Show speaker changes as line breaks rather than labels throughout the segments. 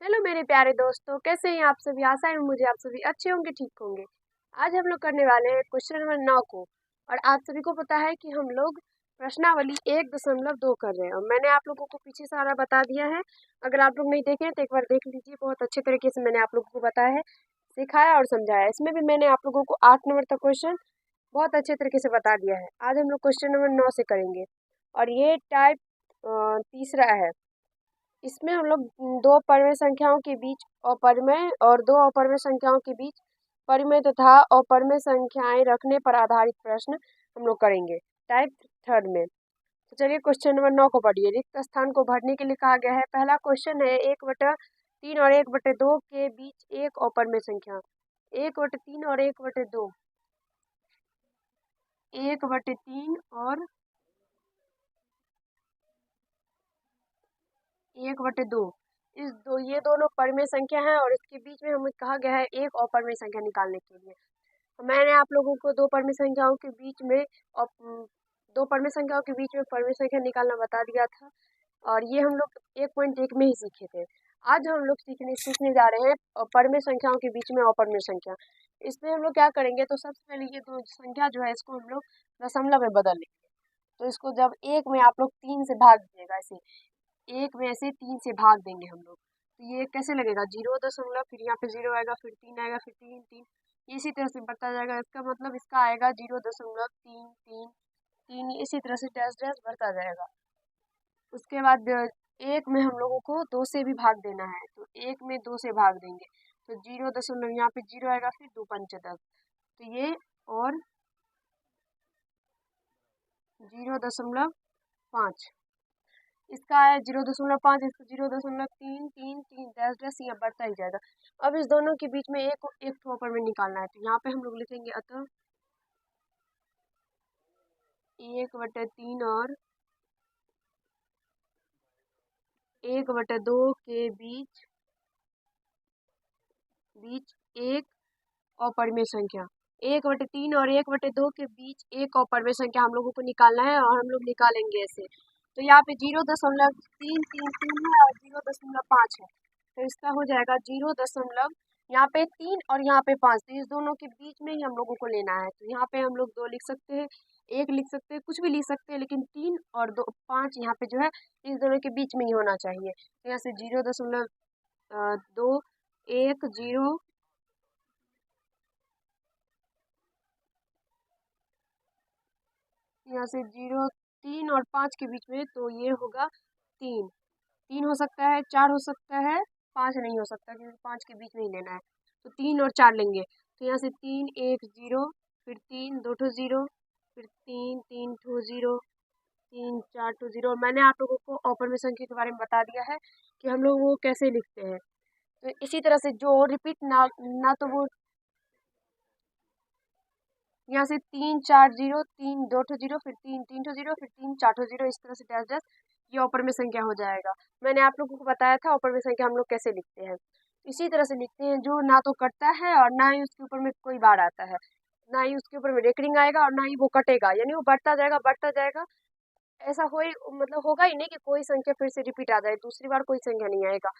Hello मेरे प्यारे दोस्तों, कैसे हैं आप सभी। आशा है मुझे आप सभी अच्छे होंगे, ठीक होंगे। आज हम लोग करने वाले हैं क्वेश्चन नंबर 9 को। और आप सभी को पता है कि हम लोग प्रश्नावली 1.2 कर रहे हैं और मैंने आप लोगों को पीछे सारा बता दिया है। अगर आप लोग नहीं देखे हैं तो एक बार देख लीजिए। बहुत अच्छे तरीके से मैंने आप लोगों को बताया है, सिखाया और समझाया। इसमें भी मैंने आप लोगों को 8 नंबर तक क्वेश्चन बहुत अच्छे तरीके से बता दिया है। आज हम लोग क्वेश्चन नंबर 9 से करेंगे और ये टाइप तीसरा है। इसमें हम लोग दो परिमेय संख्याओं के बीच अपरिमेय और दो अपरिमेय संख्याओं के बीच परिमेय तथा अपरिमेय संख्याएं रखने पर आधारित प्रश्न हम लोग करेंगे टाइप थर्ड में। तो चलिए क्वेश्चन नंबर 9 को पढ़िए। रिक्त स्थान को भरने के लिए कहा गया है। पहला क्वेश्चन है 1/3 और 1/2 के बीच एक अपरिमेय संख्या। 1/3 और 1/2, 1/3 और 1/2, ये दोनों परिमेय संख्या है और इसके बीच में हमें कहा गया है एक अपरिमेय संख्या निकालने के लिए। तो मैंने आप लोगों को दो परिमेय संख्याओं के बीच में दो परिमेय संख्याओं के बीच में परिमेय संख्या निकालना बता दिया था और ये हम लोग 1.1 में ही सीखे थे। आज हम लोग सीखने जा रहे हैं परिमेय संख्याओं के बीच में अपरिमेय संख्या। इसमें हम लोग क्या करेंगे, तो सबसे पहले ये दो संख्या जो है इसको हम लोग दशमलव में बदल लेंगे। तो इसको जब एक में आप लोग 3 से भाग दीजिएगा, ऐसे एक में ऐसे 3 से भाग देंगे हम लोग, तो ये कैसे लगेगा, 0 दशमलव, फिर यहाँ पे 0 आएगा, फिर 3 आएगा, फिर 3 3, इसी तरह से बढ़ता जाएगा। इसका मतलब इसका आएगा 0.333, इसी तरह से डैश डैश बढ़ता जाएगा। उसके बाद एक में हम लोगों को 2 से भी भाग देना है, तो एक में 2 से भाग देंगे तो 0 दशमलव, यहाँ पे 0 आएगा, फिर 2 पंचे 10, तो ये और 0.5, इसका है 0.5, इसका 0.333, डैश डैश यहाँ बढ़ता ही जाएगा। अब इस दोनों के बीच में एक एक ठोकर में निकालना है, तो यहाँ पे हम लोग लिखेंगे अतः 1/3 और 1/2 के बीच एक अपरिमेय संख्या। 1/3 और 1/2 के बीच एक अपरिमेय संख्या हम लोगों को निकालना है और हम लोग निकालेंगे ऐसे। तो यहाँ पे 0.333 है और 0.5 है, तो इसका हो जाएगा 0. यहाँ पे 3 और यहाँ पे 5, तो इस दोनों के बीच में ही हम लोगों को लेना है। तो यहाँ पे हम लोग 2 लिख सकते हैं, 1 लिख सकते हैं, कुछ भी लिख सकते हैं, लेकिन 3 और 2 5 यहाँ पे जो है इस दोनों के बीच में ही होना चाहिए। तो यहाँ से 0.210, यहाँ से 0 3 और 5 के बीच में, तो ये होगा 3। 3 हो सकता है, 4 हो सकता है, 5 नहीं हो सकता क्योंकि 5 के बीच में ही लेना है। तो 3 और 4 लेंगे, तो यहाँ से 3 1 0, फिर 3 2 ठो 0, फिर 3 3 ठो 0, 3 4 ठो 0। मैंने आप लोगों को अपरिमेय संख्या के बारे में बता दिया है कि हम लोग वो कैसे लिखते हैं। तो इसी तरह से जो रिपीट ना ना तो वो यहाँ से 3 4 0, 3 2 ठो 0, फिर 3 3 ठो 0, फिर 3 4 ठो 0, इस तरह से डैश डैश ये अपरिमेय संख्या हो जाएगा। मैंने आप लोगों को बताया था अपरिमेय संख्या हम लोग कैसे लिखते हैं। इसी तरह से लिखते हैं जो ना तो कटता है और ना ही उसके ऊपर में कोई बार आता है, ना ही उसके ऊपर में रेकरिंग आएगा और ना ही वो कटेगा, यानी वो बढ़ता जाएगा बढ़ता जाएगा। ऐसा हो मतलब होगा ही नहीं कि कोई संख्या फिर से रिपीट आ जाए, दूसरी बार कोई संख्या नहीं आएगा।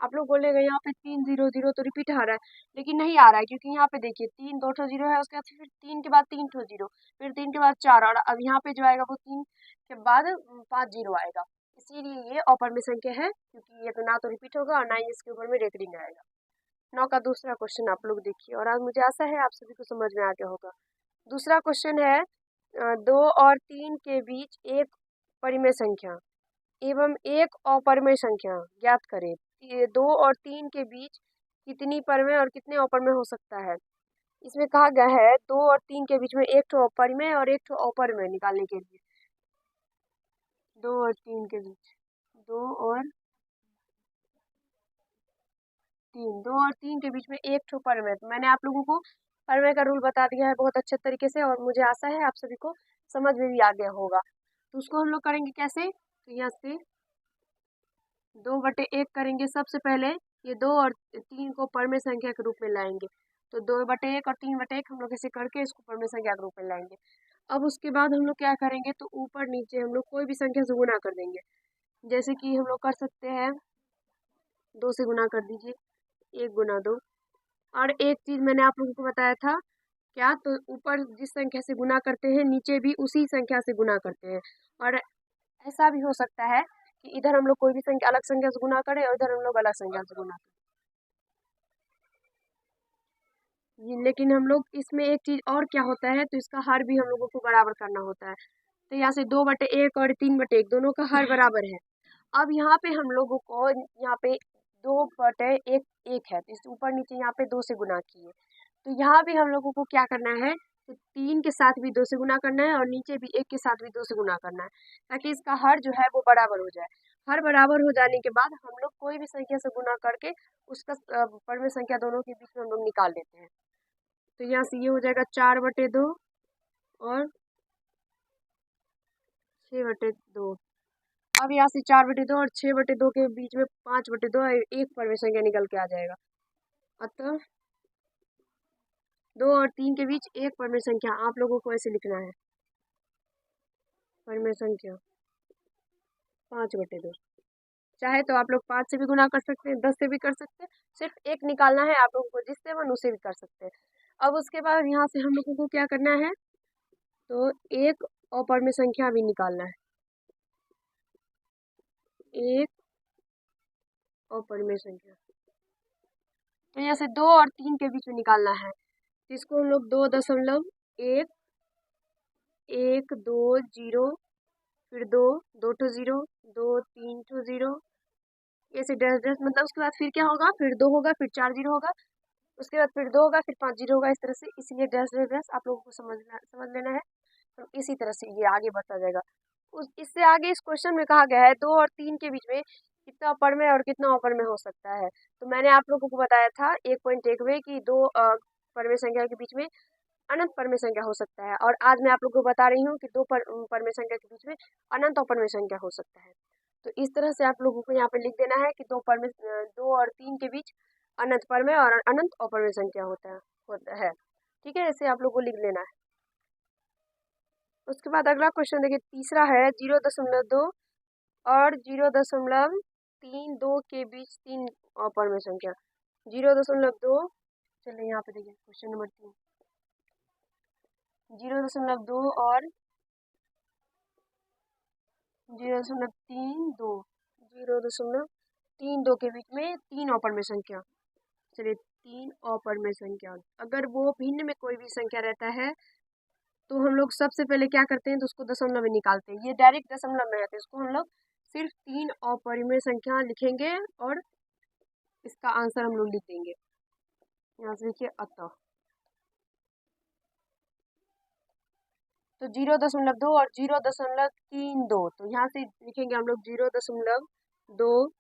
आप लोग बोलेंगे यहाँ पे 3 0 0 तो रिपीट आ रहा है, लेकिन नहीं आ रहा है क्योंकि यहाँ पे देखिए 3 2 ठो 0 है, उसके बाद फिर 3 के बाद 3 ठो 0, फिर 3 के बाद 4, और अब यहाँ पे जो आएगा वो 3 के बाद 5 0 आएगा। इसीलिए ये अपरिमेय संख्या है क्योंकि ये तो ना तो रिपीट होगा और ना ही इसके ऊपर में रेकरिंग आएगा। 9 का दूसरा क्वेश्चन आप लोग देखिए और आज मुझे आशा है आप सभी को समझ में आ गया होगा। दूसरा क्वेश्चन है 2 और 3 के बीच एक परिमेय संख्या एवं एक अपरिमेय संख्या ज्ञात करें। ये 2 और 3 के बीच कितनी परिमेय और कितने अपरिमेय हो सकता है। इसमें कहा गया है 2 और 3 के बीच में एक ठो परिमेय और एक ठो अपरिमेय निकालने के लिए। 2 और 3 के बीच, 2 और 3, 2 और 3 के बीच में एक ठो परिमेय। तो मैंने आप लोगों को परिमेय का रूल बता दिया है बहुत अच्छे तरीके से और मुझे आशा है आप सभी को समझ में भी आ गया होगा। तो उसको हम लोग करेंगे कैसे, तो यहाँ से 2/1 करेंगे। सबसे पहले ये 2 और 3 को परिमेय संख्या के रूप में लाएंगे, तो 2/1 और 3/1 हम लोग ऐसे करके इसको परिमेय संख्या के रूप में लाएंगे। अब उसके बाद हम लोग क्या करेंगे, तो ऊपर नीचे हम लोग कोई भी संख्या से गुणा कर देंगे। जैसे कि हम लोग कर सकते हैं 2 से गुना कर दीजिए, 1 गुना 2। और एक चीज़ मैंने आप लोगों को बताया था क्या, तो ऊपर जिस संख्या से गुना करते हैं नीचे भी उसी संख्या से गुना करते हैं। और ऐसा भी हो सकता है कि इधर हम लोग कोई भी संख्या अलग संख्या से गुना करें और इधर हम लोग अलग संख्या से गुना करें। लेकिन हम लोग इसमें एक चीज़ और क्या होता है, तो इसका हर भी हम लोगों को बराबर करना होता है। तो यहाँ से 2/1 और 3/1 दोनों का हर बराबर है। अब यहाँ पे हम लोगों को यहाँ पे 2/1 1 है, तो इस ऊपर नीचे यहाँ पे 2 से गुना किए। तो यहाँ भी हम लोगों को क्या करना है, तो 3 के साथ भी 2 से गुना करना है और नीचे भी 1 के साथ भी 2 से गुना करना है, ताकि इसका हर जो है वो बराबर हो जाए। हर बराबर हो जाने के बाद हम लोग कोई भी संख्या से गुना करके उसका परमेय संख्या दोनों के बीच में हम लोग निकाल देते हैं। तो यहाँ से ये हो जाएगा 4/2 और 6/2। अब यहाँ से 4/2 और 6/2 के बीच में 5/2 एक परमेय संख्या निकल के आ जाएगा। अतः 2 और 3 के बीच एक परमेय संख्या आप लोगों को ऐसे लिखना है। परमेय संख्या 5/2। चाहे तो आप लोग 5 से भी गुना कर सकते हैं, 10 से भी कर सकते हैं, सिर्फ एक निकालना है आप लोगों को, जिससे मन उसे भी कर सकते हैं। अब उसके बाद यहाँ से हम लोगों को क्या करना है, तो एक अपरमेय संख्या भी निकालना है। एक अपरमेय संख्या तो यहाँ से 2 और 3 के बीच में निकालना है, जिसको हम लोग 2.1 1 2 0 फिर 2 2 ठो 0 2 3 ठो 0 ऐसे डैश डैश, मतलब उसके बाद फिर क्या होगा, फिर 2 होगा, फिर 4 0 होगा, उसके बाद फिर 2 होगा, फिर 5 0 होगा, इस तरह से। इसलिए डैश डैश डैश आप लोगों को समझ लेना है। तो इसी तरह से ये आगे बढ़ता जाएगा। इससे आगे इस क्वेश्चन में कहा गया है 2 और 3 के बीच में कितना अपर में और कितना अपर में हो सकता है। तो मैंने आप लोगों को बताया था 1.1 में कि 2 परमेय संख्या के बीच में अनंत परमेय संख्या हो सकता है, और आज मैं आप लोगों को बता रही हूँ कि 2 परमेय संख्या के बीच में अनंत अपरमेय संख्या हो सकता है। तो इस तरह से आप लोगों को यहाँ पे लिख देना है कि 2 और 3 के बीच अनंत परमेय और अनंत अपरमेय संख्या होता है। ठीक है, ऐसे आप लोगों को लिख लेना है। उसके बाद अगला क्वेश्चन देखिए, तीसरा है 0.2 और 0.32 के बीच 3 अपरमेय संख्या। 0.2, चलिए यहाँ पे देखिए क्वेश्चन नंबर 3, 0.2 और 0.32 0.32 के बीच में 3 अपरमेय संख्या। चलिए 3 अपरमेय संख्या, अगर वो भिन्न में कोई भी संख्या रहता है तो हम लोग सबसे पहले क्या करते हैं, तो उसको दशमलव में निकालते हैं। ये डायरेक्ट दशमलव में है, तो इसको हम लोग सिर्फ 3 अपरिमेय संख्या लिखेंगे और इसका आंसर हम लोग लिख देंगे। यहाँ से लिखिए अतः, तो 0.2 और 0.32, तो यहाँ से लिखेंगे हम लोग 0.2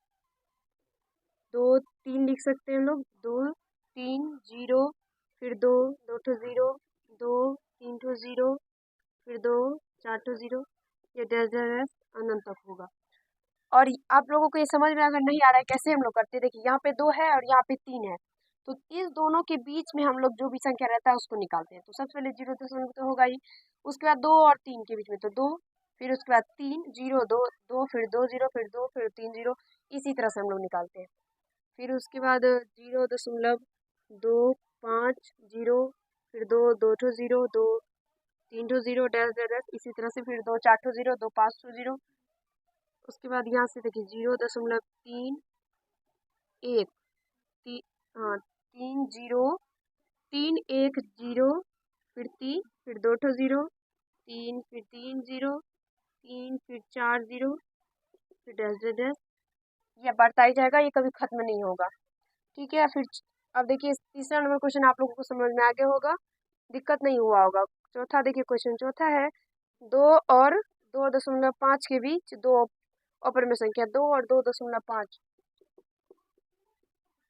2 3 लिख सकते हैं हम लोग, 2 3 0 फिर 2 2 ठो 0 2 3 ठो 0 फिर 2 4 ठो 0, ये डैश डैश अनंत तक होगा। और आप लोगों को ये समझ में अगर नहीं आ रहा है कैसे हम लोग करते हैं, देखिए यहाँ पे 2 है और यहाँ पे 3 है, तो इस दोनों के बीच में हम लोग जो भी संख्या रहता है उसको निकालते हैं। तो सबसे पहले 0.2 तो होगा ही, उसके बाद 2 और 3 के बीच में तो 2, फिर उसके बाद 3 0 2 2 फिर 2 0 फिर 2 फिर 3 0, इसी तरह से हम लोग निकालते हैं। फिर उसके बाद 0.25 फिर 2 2 ठो 0 2 3 ठो 0 डैश डैश डैश, इसी तरह से फिर 2 4 ठो 0 2 5 ठो 0। उसके बाद यहाँ से देखिए 0.31 हाँ 3 0 3 1 0 फिर 3 फिर 2 ठो 0 3 फिर 3 0 3 फिर 4 0 फिर डैश डैश डैश, ये बढ़ता ही जाएगा, ये कभी खत्म नहीं होगा। ठीक है, फिर अब देखिए तीसरा नंबर क्वेश्चन आप लोगों को समझ में आ गया होगा, दिक्कत नहीं हुआ होगा। चौथा देखिए क्वेश्चन चौथा है 2 और 2.5 के बीच 2 अपरमेय संख्या, 2 और 2.5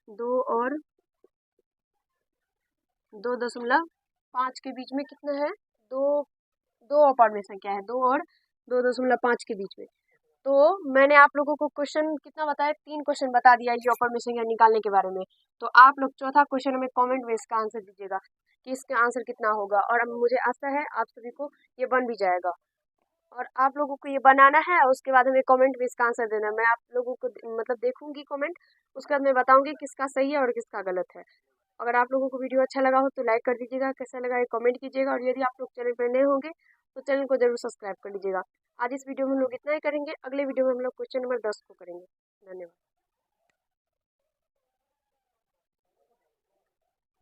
2 और 2.5 के बीच में कितना है, 2 2 अपरमेय संख्या है, 2 और 2.5 के बीच में। तो मैंने आप लोगों को क्वेश्चन कितना बताया, 3 क्वेश्चन बता दिया ये अपरमेय संख्या निकालने के बारे में। तो आप लोग चौथा क्वेश्चन में कमेंट में इसका आंसर दीजिएगा कि इसका आंसर कितना होगा, और अब मुझे आशा है आप सभी को ये बन भी जाएगा। और आप लोगों को ये बनाना है और उसके बाद हमें कमेंट में इसका आंसर देना है। मैं आप लोगों को मतलब देखूंगी कमेंट, उसके बाद मैं बताऊंगी किसका सही है और किसका गलत है। अगर आप लोगों को वीडियो अच्छा लगा हो तो लाइक कर दीजिएगा, कैसा लगा ये कमेंट कीजिएगा, और यदि आप लोग चैनल पर नए होंगे तो चैनल को जरूर सब्सक्राइब कर लीजिएगा। आज इस वीडियो में हम लोग इतना ही करेंगे, अगले वीडियो में हम लोग क्वेश्चन नंबर 10 को करेंगे। धन्यवाद।